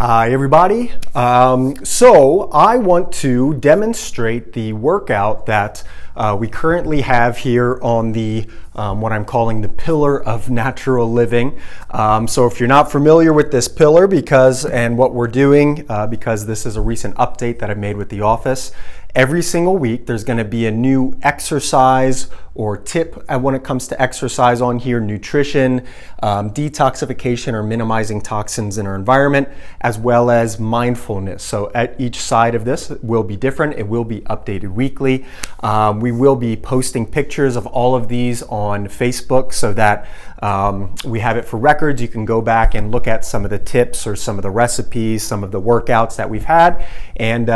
Hi everybody. So I want to demonstrate the workout that we currently have here on the what I'm calling the pillar of natural living. So if you're not familiar with this pillar and what we're doing, because this is a recent update that I made with the office, every single week there's going to be a new exercise or tip when it comes to exercise on here: nutrition, detoxification or minimizing toxins in our environment, as well as mindfulness. So at each side of this will be different. It will be updated weekly. We will be posting pictures of all of these on Facebook so that we have it for records. You can go back and look at some of the tips or some of the recipes, some of the workouts that we've had, and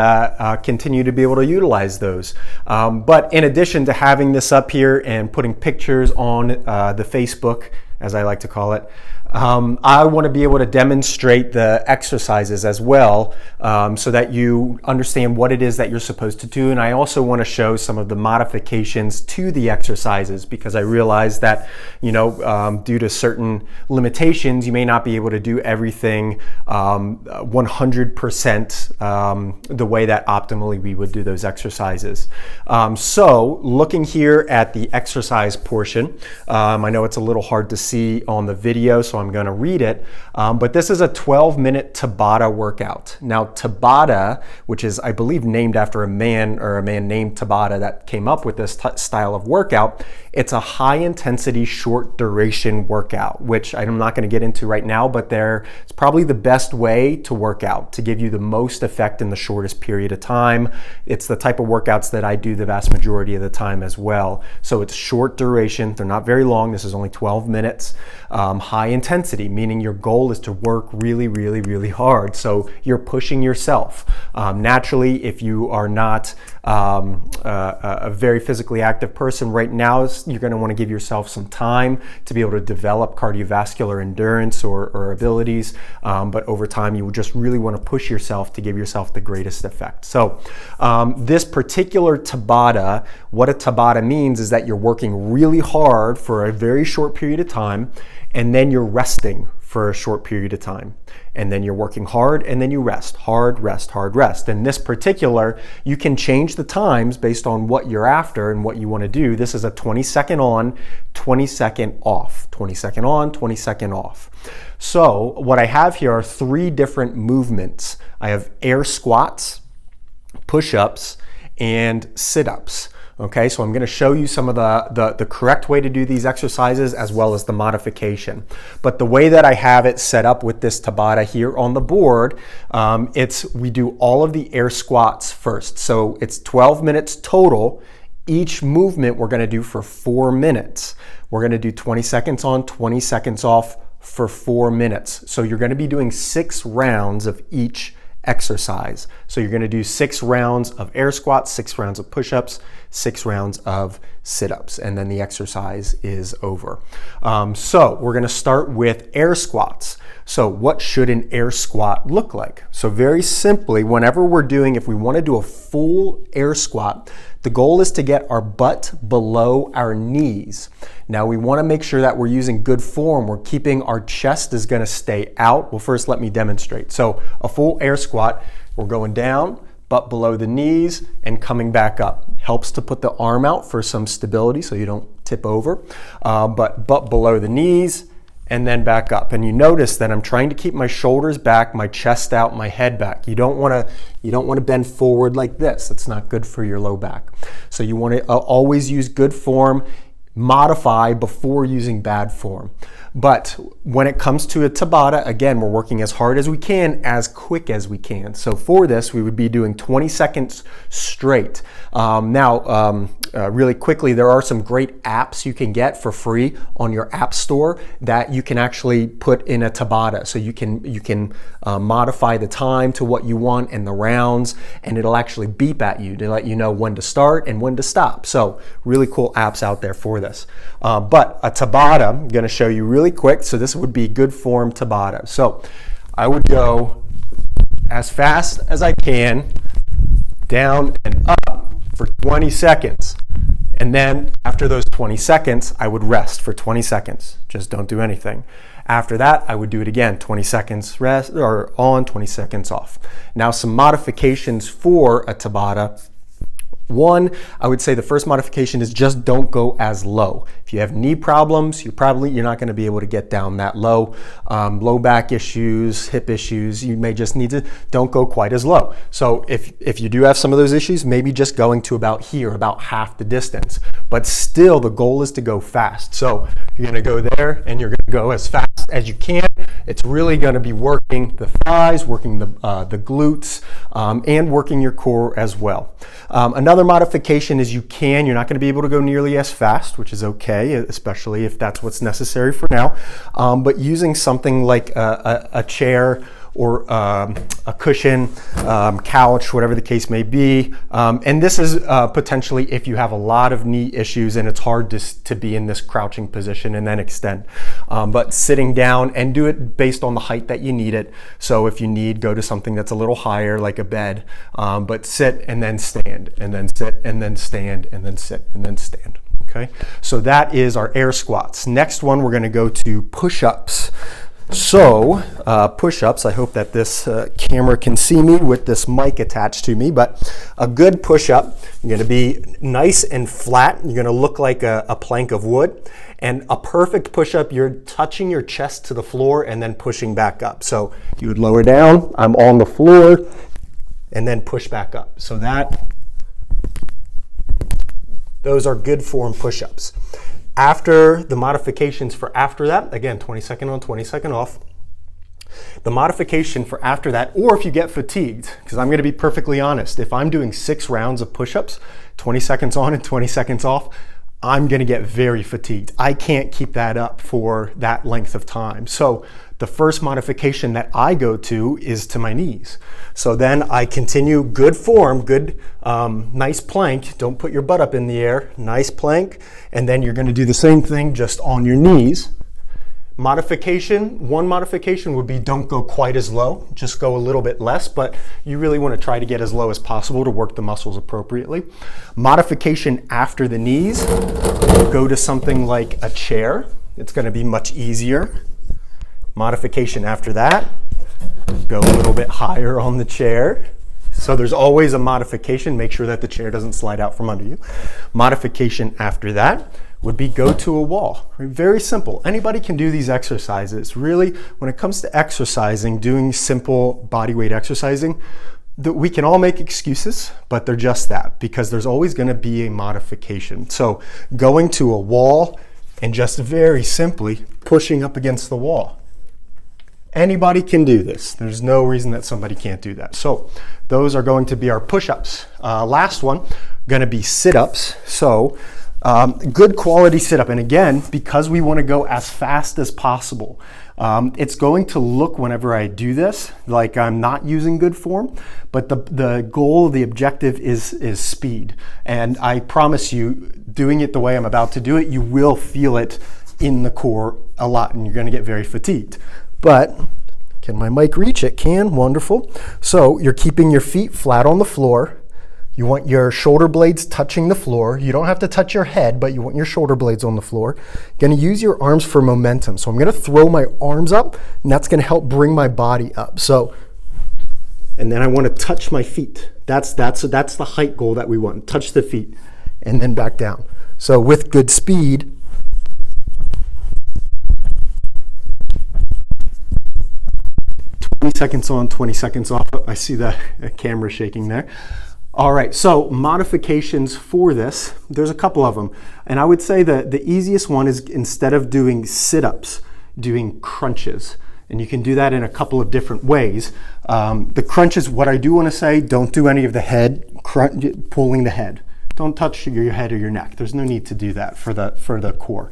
continue to be able to utilize those. But in addition to having this up here and putting pictures on the Facebook, as I like to call it, I want to be able to demonstrate the exercises as well, so that you understand what it is that you're supposed to do. And I also want to show some of the modifications to the exercises, because I realize that, due to certain limitations, you may not be able to do everything 100% the way that optimally we would do those exercises. So looking here at the exercise portion, I know it's a little hard to see on the video, so I'm going to read it, but this is a 12-minute Tabata workout. Now Tabata, which is I believe named after a man named Tabata that came up with this style of workout, it's a high intensity short duration workout, which I'm not going to get into right now, but it's probably the best way to work out to give you the most effect in the shortest period of time. It's the type of workouts that I do the vast majority of the time as well. So it's short duration, they're not very long. This is only 12 minutes. High intensity, meaning your goal is to work really, really, really hard. So you're pushing yourself. Naturally, if you are not a very physically active person right now, you're going to want to give yourself some time to be able to develop cardiovascular endurance or abilities. But over time, you just really want to push yourself to give yourself the greatest effect. So this particular Tabata, what a Tabata means is that you're working really hard for a very short period of time, and then you're resting for a short period of time. And then you're working hard, and then you rest. Hard, rest, hard, rest. In this particular, you can change the times based on what you're after and what you want to do. This is a 20-second on, 20-second off. 20-second on, 20-second off. So what I have here are 3 different movements. I have air squats, push-ups, and sit-ups. Okay, so I'm going to show you some of the correct way to do these exercises as well as the modification. But the way that I have it set up with this Tabata here on the board, we do all of the air squats first. So it's 12 minutes total. Each movement we're going to do for 4 minutes. We're going to do 20 seconds on, 20 seconds off for 4 minutes. So you're going to be doing 6 rounds of each exercise. So you're going to do 6 rounds of air squats, 6 rounds of push-ups, 6 rounds of sit-ups, and then the exercise is over. So we're going to start with air squats. So what should an air squat look like? So very simply, if we want to do a full air squat, the goal is to get our butt below our knees. Now we want to make sure that we're using good form. We're keeping our chest is going to stay out. Well, first let me demonstrate. So a full air squat, we're going down, butt below the knees, and coming back up. Helps to put the arm out for some stability so you don't tip over. But butt below the knees, and then back up. And you notice that I'm trying to keep my shoulders back, my chest out, my head back. You don't want to bend forward like this. It's not good for your low back. So you want to always use good form, modify before using bad form. But when it comes to a Tabata, again, we're working as hard as we can, as quick as we can. So for this, we would be doing 20 seconds straight. Really quickly, there are some great apps you can get for free on your app store that you can actually put in a Tabata. So you can modify the time to what you want and the rounds, and it'll actually beep at you to let you know when to start and when to stop. So really cool apps out there for this. But a Tabata, I'm going to show you really quick. So this would be good form Tabata. So I would go as fast as I can, down and up for 20 seconds. And then after those 20 seconds, I would rest for 20 seconds. Just don't do anything. After that, I would do it again, 20 seconds rest or on, 20 seconds off. Now some modifications for a Tabata. One, I would say the first modification is just don't go as low. If you have knee problems, you're not going to be able to get down that low. Low back issues, hip issues, you may just need to don't go quite as low. So if you do have some of those issues, maybe just going to about here, about half the distance. But still, the goal is to go fast. So you're going to go there and you're going to go as fast as you can. It's really going to be working the thighs, working the glutes, and working your core as well. Another modification is you're not going to be able to go nearly as fast, which is okay, especially if that's what's necessary for now. But using something like a chair or a cushion, couch, whatever the case may be. And this is potentially if you have a lot of knee issues and it's hard to be in this crouching position and then extend. But sitting down and do it based on the height that you need it. So if you need, go to something that's a little higher like a bed, but sit and then stand, and then sit and then stand, and then sit and then stand. Okay, so that is our air squats. Next one, we're gonna go to push-ups. So push-ups, I hope that this camera can see me with this mic attached to me, but a good push-up, you're gonna be nice and flat. You're gonna look like a plank of wood. And a perfect push-up, you're touching your chest to the floor and then pushing back up. So you would lower down, I'm on the floor, and then push back up. So those are good form push-ups. After the modifications for after that, again, 20 second on, 20 second off. The modification for after that, or if you get fatigued, because I'm going to be perfectly honest, if I'm doing 6 rounds of push-ups, 20 seconds on and 20 seconds off, I'm going to get very fatigued. I can't keep that up for that length of time. So the first modification that I go to is to my knees. So then I continue good form, good nice plank. Don't put your butt up in the air. Nice plank. And then you're going to do the same thing just on your knees. One modification would be don't go quite as low, just go a little bit less, but you really want to try to get as low as possible to work the muscles appropriately. Modification after the knees, go to something like a chair. It's going to be much easier. Modification after that, go a little bit higher on the chair. So there's always a modification. Make sure that the chair doesn't slide out from under you. Modification after that would be go to a wall. Very simple. Anybody can do these exercises. Really, when it comes to exercising, doing simple body weight exercising, we can all make excuses, but they're just that, because there's always going to be a modification. So going to a wall and just very simply pushing up against the wall. Anybody can do this. There's no reason that somebody can't do that. So those are going to be our push-ups. Last one, going to be sit-ups. So good quality sit-up. And again, because we want to go as fast as possible, it's going to look whenever I do this like I'm not using good form, but the goal, the objective is speed. And I promise you, doing it the way I'm about to do it, you will feel it in the core a lot and you're going to get very fatigued. But can my mic reach? It can. Wonderful. So you're keeping your feet flat on the floor. You want your shoulder blades touching the floor. You don't have to touch your head, but you want your shoulder blades on the floor. You're going to use your arms for momentum. So I'm going to throw my arms up, and that's going to help bring my body up. So, and then I want to touch my feet. That's the height goal that we want. Touch the feet, and then back down. So with good speed, 20 seconds on, 20 seconds off. I see the camera shaking there. All right, so modifications for this, there's a couple of them. And I would say that the easiest one is, instead of doing sit-ups, doing crunches. And you can do that in a couple of different ways. The crunches, what I do want to say, don't do any of the head, pulling the head. Don't touch your head or your neck. There's no need to do that for the core.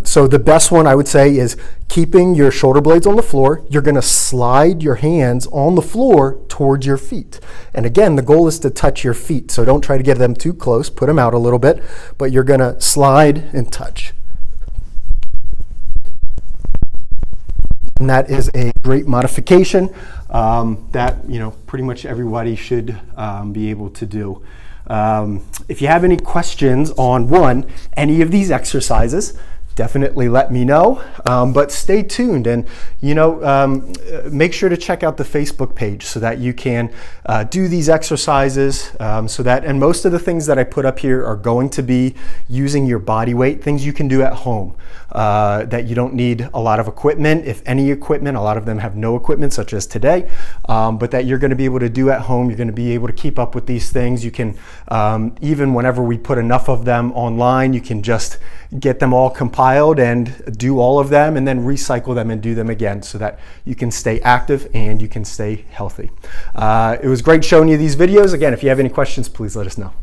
So the best one I would say is keeping your shoulder blades on the floor. You're going to slide your hands on the floor towards your feet. And again, the goal is to touch your feet. So don't try to get them too close. Put them out a little bit, but you're going to slide and touch. And that is a great modification that pretty much everybody should be able to do. If you have any questions on any of these exercises, definitely let me know. But stay tuned, and make sure to check out the Facebook page so that you can do these exercises. And most of the things that I put up here are going to be using your body weight, things you can do at home, that you don't need a lot of equipment, if any equipment. A lot of them have no equipment, such as today, but that you're going to be able to do at home. You're going to be able to keep up with these things. You can, even whenever we put enough of them online, you can just get them all compiled and do all of them and then recycle them and do them again so that you can stay active and you can stay healthy. It was great showing you these videos. Again, if you have any questions, please let us know.